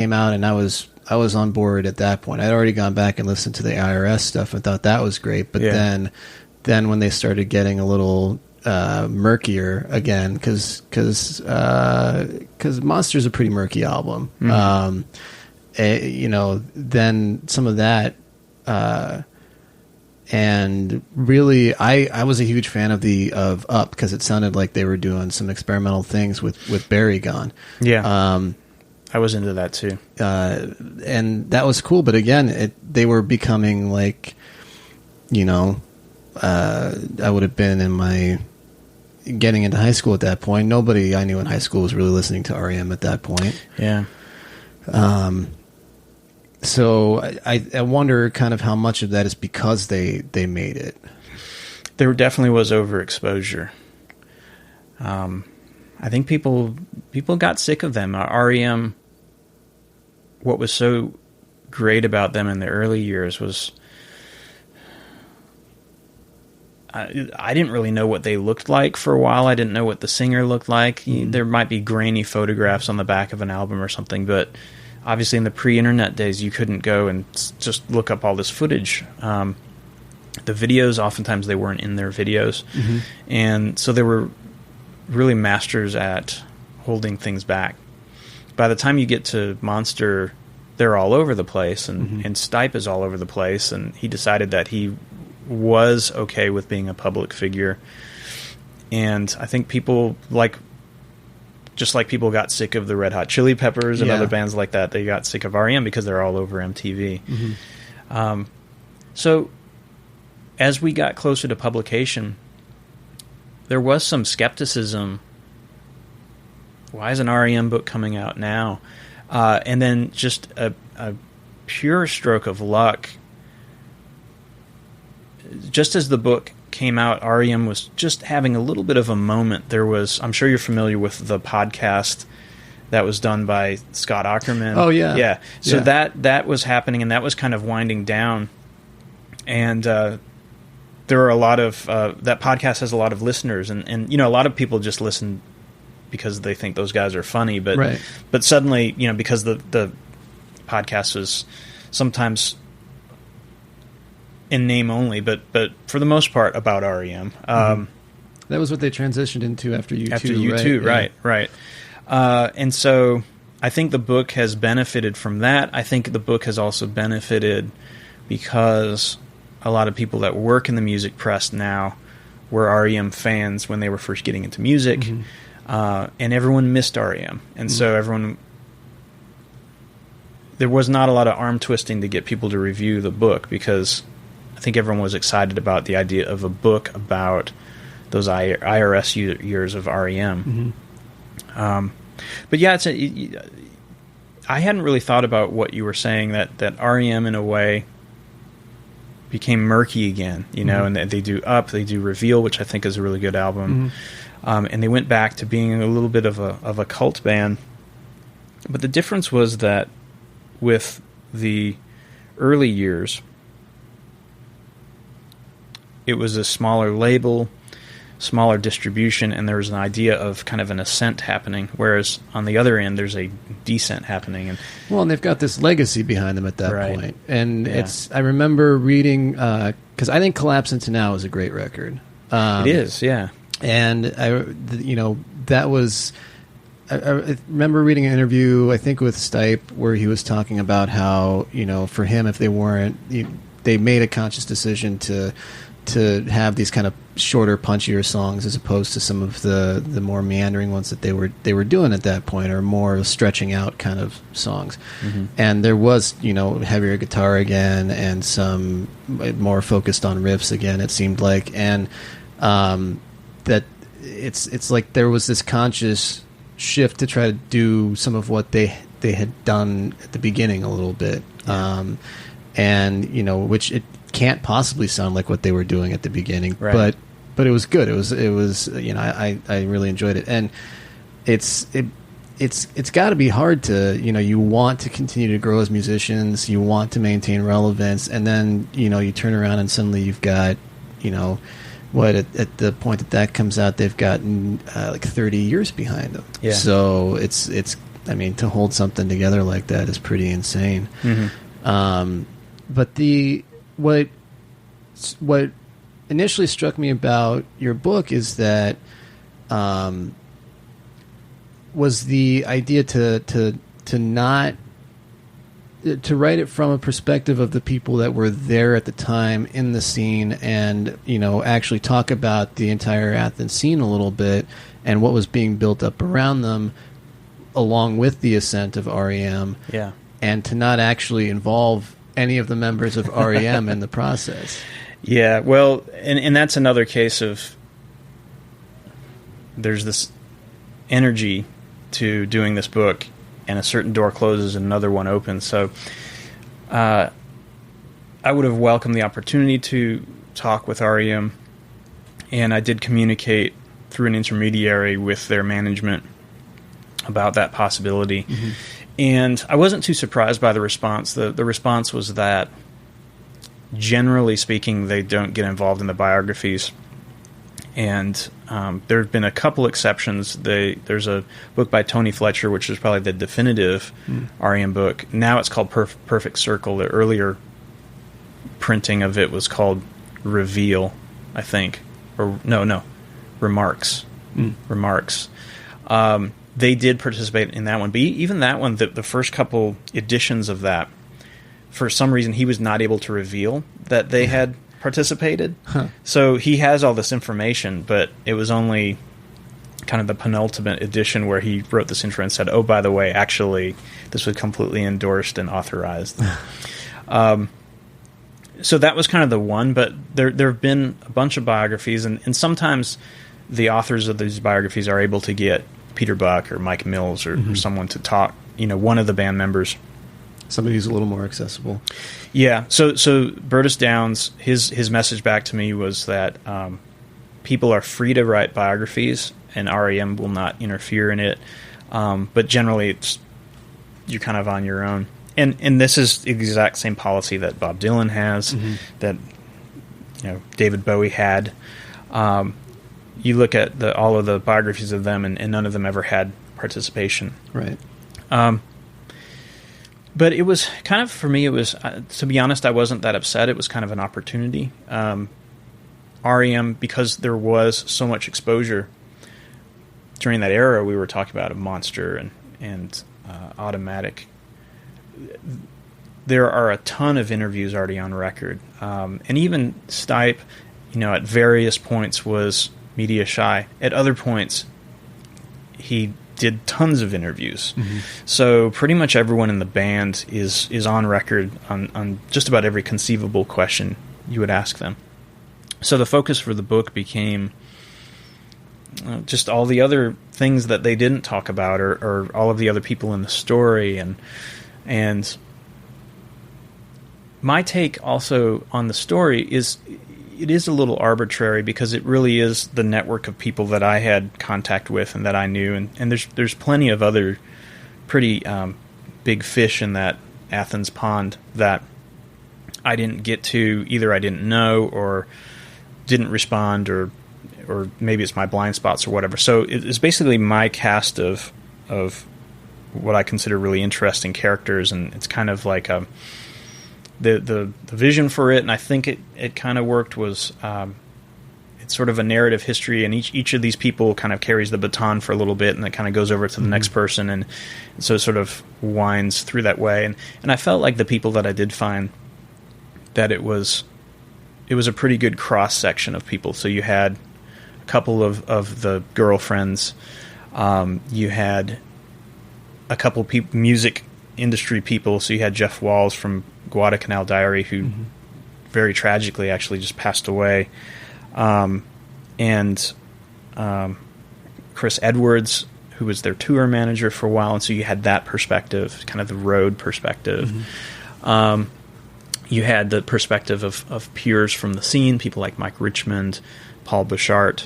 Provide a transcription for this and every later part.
came out, and I was on board at that point. I'd already gone back and listened to the IRS stuff and thought that was great. But then when they started getting a little murkier again, because Monster's a pretty murky album. Then some of that, and really, I was a huge fan of Up, because it sounded like they were doing some experimental things with Barry gone. Yeah. I was into that too. And that was cool. But again, they were becoming like, I would have been getting into high school at that point. Nobody I knew in high school was really listening to R.E.M. at that point. Yeah. So I wonder kind of how much of that is because they made it. There definitely was overexposure. I think people got sick of them. R.E.M., what was so great about them in the early years was I didn't really know what they looked like for a while. I didn't know what the singer looked like. There might be grainy photographs on the back of an album or something, but obviously in the pre-internet days, you couldn't go and just look up all this footage. The videos, oftentimes they weren't in their videos. And so they were really masters at holding things back. By the time you get to Monster, they're all over the place, and Stipe is all over the place, and he decided that he was okay with being a public figure. And I think people, just like people got sick of the Red Hot Chili Peppers and other bands like that, they got sick of R.E.M. because they're all over MTV. So as we got closer to publication, there was some skepticism. Why is an R.E.M. book coming out now? And then just a pure stroke of luck. Just as the book came out, R.E.M. was just having a little bit of a moment. There was, I'm sure you're familiar with the podcast that was done by Scott Aukerman. Oh, yeah. Yeah. So that was happening, and that was kind of winding down. And there are a lot of, that podcast has a lot of listeners, and a lot of people just listen because they think those guys are funny, but suddenly, because the podcast was sometimes in name only, but for the most part about R.E.M. That was what they transitioned into after U2. After U2, right. And so I think the book has benefited from that. I think the book has also benefited because a lot of people that work in the music press now were R.E.M. fans when they were first getting into music. And everyone missed R.E.M. And so there was not a lot of arm twisting to get people to review the book, because I think everyone was excited about the idea of a book about those IRS years of R.E.M. But yeah, I hadn't really thought about what you were saying, that R.E.M. in a way became murky again, and they do Up, they do Reveal, which I think is a really good album. And they went back to being a little bit of a cult band. But the difference was that with the early years, it was a smaller label, smaller distribution, and there was an idea of kind of an ascent happening, whereas on the other end, there's a descent happening. And they've got this legacy behind them at that point. And I remember reading, because I think Collapse Into Now is a great record. It is, yeah. And that was, I remember reading an interview, I think with Stipe, where he was talking about how, for him, if they weren't, they made a conscious decision to have these kind of shorter, punchier songs as opposed to some of the more meandering ones that they were doing at that point, or more stretching out kind of songs. And there was, heavier guitar again, and some more focused on riffs again, it seemed like. And that it's like there was this conscious shift to try to do some of what they had done at the beginning a little bit, and which it can't possibly sound like what they were doing at the beginning, but it was good. It was I really enjoyed it, and it's got to be hard to you want to continue to grow as musicians, you want to maintain relevance, and then you turn around and suddenly you've got at the point that comes out, they've gotten like 30 years behind them. So it's I mean, to hold something together like that is pretty insane. But what initially struck me about your book is that was the idea to not to write it from a perspective of the people that were there at the time in the scene, and actually talk about the entire Athens scene a little bit and what was being built up around them, along with the ascent of R.E.M. Yeah, and to not actually involve any of the members of R.E.M. in the process. Yeah, well, and that's another case of there's this energy to doing this book, and a certain door closes and another one opens. So I would have welcomed the opportunity to talk with R.E.M., and I did communicate through an intermediary with their management about that possibility. And I wasn't too surprised by the response. The response was that, generally speaking, they don't get involved in the biographies. And there have been a couple exceptions. There's a book by Tony Fletcher, which is probably the definitive R.E.M. book. Now it's called Perfect Circle. The earlier printing of it was called Reveal, I think. Or no, Remarks. Remarks. They did participate in that one. But even that one, the first couple editions of that, for some reason he was not able to reveal that they had participated. So he has all this information, but it was only kind of the penultimate edition where he wrote this intro and said, oh, by the way, actually, this was completely endorsed and authorized. So that was kind of the one, but there have been a bunch of biographies, and sometimes the authors of these biographies are able to get Peter Buck or Mike Mills or someone to talk, one of the band members. Somebody who's a little more accessible. Yeah. So Bertus Downs, his message back to me was that people are free to write biographies, and R.E.M. will not interfere in it. But generally, you're kind of on your own. And this is the exact same policy that Bob Dylan has, that David Bowie had. You look at all of the biographies of them, and none of them ever had participation. Right. But it was kind of, for me, it was, to be honest, I wasn't that upset. It was kind of an opportunity. R.E.M., because there was so much exposure during that era, we were talking about a Monster and Automatic. There are a ton of interviews already on record. And even Stipe, at various points was media shy. At other points, he did tons of interviews. So pretty much everyone in the band is on record on just about every conceivable question you would ask them. So the focus for the book became just all the other things that they didn't talk about, or all of the other people in the story, and my take also on the story is it is a little arbitrary, because it really is the network of people that I had contact with and that I knew, and there's plenty of other pretty big fish in that Athens pond that I didn't get to. Either I didn't know or didn't respond, or maybe it's my blind spots or whatever. So it's basically my cast of what I consider really interesting characters, and it's kind of like the vision for it, and I think it kind of worked, was it's sort of a narrative history, and each of these people kind of carries the baton for a little bit, and it kind of goes over to the next person, and so it sort of winds through that way. And I felt like the people that I did find, that it was a pretty good cross section of people. So you had a couple of the girlfriends, you had a couple music industry people. So you had Jeff Walls from Guadalcanal Diary, who very tragically actually just passed away, and Chris Edwards, who was their tour manager for a while, and so you had that perspective, kind of the road perspective. You had the perspective of peers from the scene, people like Mike Richmond, Paul Bouchard.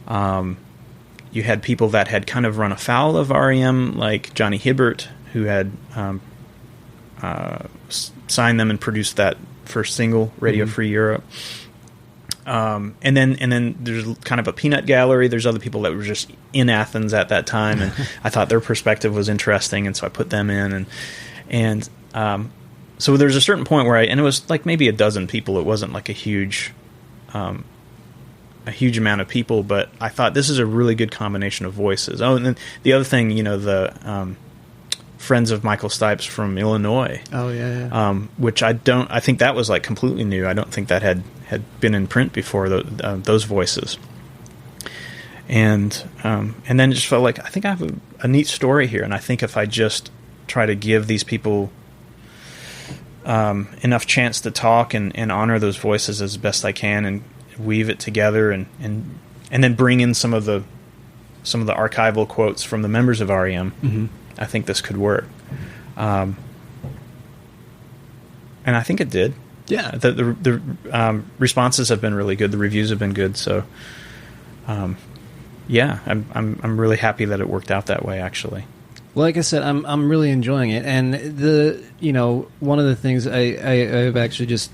You had people that had kind of run afoul of R.E.M., like Johnny Hibbert, who had signed them and produced that first single, Radio Free Europe. And then there's kind of a peanut gallery. There's other people that were just in Athens at that time, and I thought their perspective was interesting, and so I put them in. And so there's a certain point where and it was like maybe a dozen people. It wasn't like a huge amount of people, but I thought this is a really good combination of voices. Oh, and then the other thing, the Friends of Michael Stipes from Illinois. Oh yeah. Which I think that was like completely new. I don't think that had been in print before, those voices. And then it just felt like I think I have a neat story here, and I think if I just try to give these people enough chance to talk and honor those voices as best I can, and weave it together, and then bring in some of the archival quotes from the members of R.E.M. Mm-hmm. I think this could work, and I think it did. Yeah, the responses have been really good. The reviews have been good. So, yeah, I'm really happy that it worked out that way. Actually, like I said, I'm really enjoying it, and one of the things I've actually just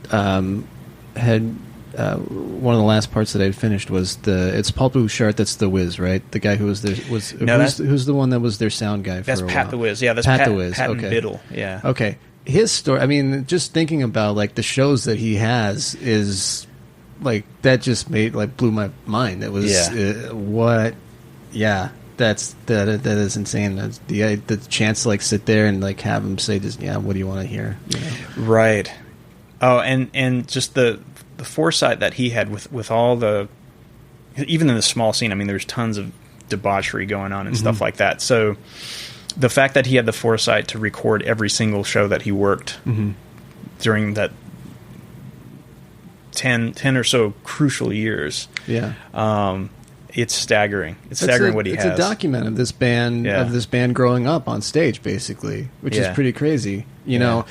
had. One of the last parts that I'd finished was it's Paul Bouchard. That's the Wiz, right? The guy who was who's the one that was their sound guy. That's for a Pat while? the Wiz. Yeah, that's Pat the Wiz. Pat okay. and Biddle. Yeah. Okay. His story. I mean, just thinking about like the shows that he has is like that just blew my mind. It was what? Yeah. That is insane. That's the chance to like sit there and like have him say just what do you want to hear? Right. Oh, and just the foresight that he had with all even in the small scene. I mean, there's tons of debauchery going on and stuff like that. So the fact that he had the foresight to record every single show that he worked during that 10 or so crucial years. Yeah. It's staggering. It's staggering what he has. It's a document of this band growing up on stage, basically, which is pretty crazy, you know.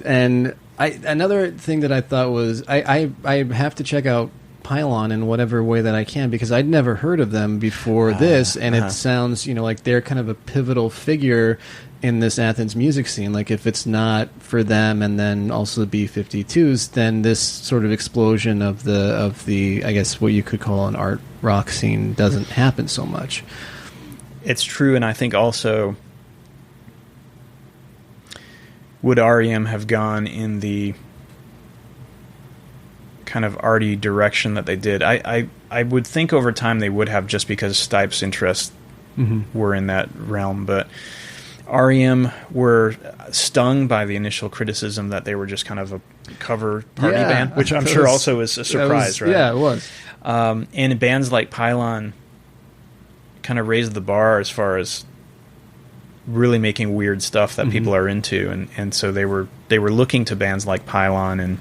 And another thing that I thought was I have to check out Pylon in whatever way that I can, because I'd never heard of them before this, and it sounds like they're kind of a pivotal figure in this Athens music scene. Like if it's not for them and then also the B-52s, then this sort of explosion of the I guess what you could call an art rock scene doesn't happen so much. It's true, and I think also would R.E.M. have gone in the kind of arty direction that they did? I would think over time they would have, just because Stipe's interests were in that realm. But R.E.M. were stung by the initial criticism that they were just kind of a cover party band, which I'm sure also is a surprise, right? Yeah, it was. And bands like Pylon kind of raised the bar as far as really making weird stuff that people are into, and so they were looking to bands like Pylon, and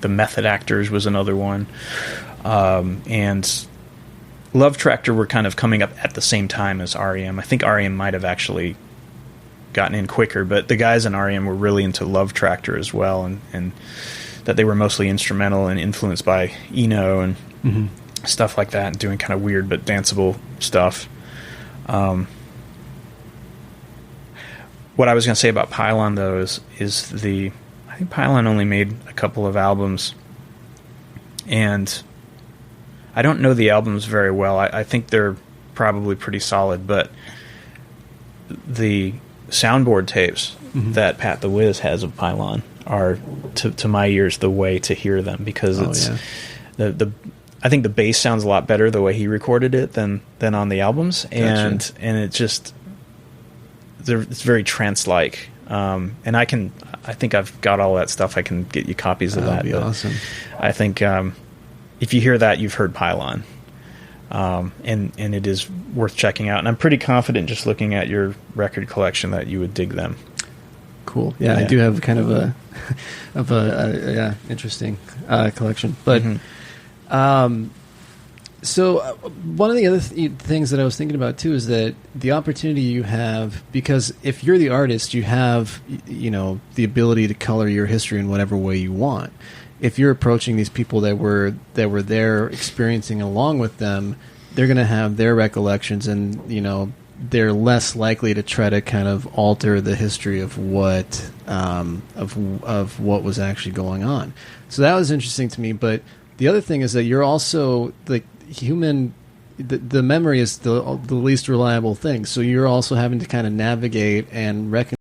the Method Actors was another one, and Love Tractor were kind of coming up at the same time as R.E.M. I think R.E.M. might have actually gotten in quicker, but the guys in R.E.M. were really into Love Tractor as well, and that they were mostly instrumental and influenced by Eno and stuff like that, and doing kind of weird but danceable stuff. What I was going to say about Pylon, though, is I think Pylon only made a couple of albums, and I don't know the albums very well. I think they're probably pretty solid, but the soundboard tapes that Pat the Wiz has of Pylon are, to my ears, the way to hear them, because I think the bass sounds a lot better the way he recorded it than on the albums, and it just it's very trance-like. And I think I've got all that stuff. I can get you copies of that. That'd be awesome. I think if you hear that, you've heard Pylon, and it is worth checking out. And I'm pretty confident, just looking at your record collection, that you would dig them. Cool. Yeah, I do have kind of a interesting collection, but. So one of the other things that I was thinking about too is that the opportunity you have, because if you're the artist, you have the ability to color your history in whatever way you want. If you're approaching these people that were there experiencing along with them, they're going to have their recollections, and they're less likely to try to kind of alter the history of what of what was actually going on. So that was interesting to me. But the other thing is that you're also the memory is the least reliable thing. So you're also having to kind of navigate and reckon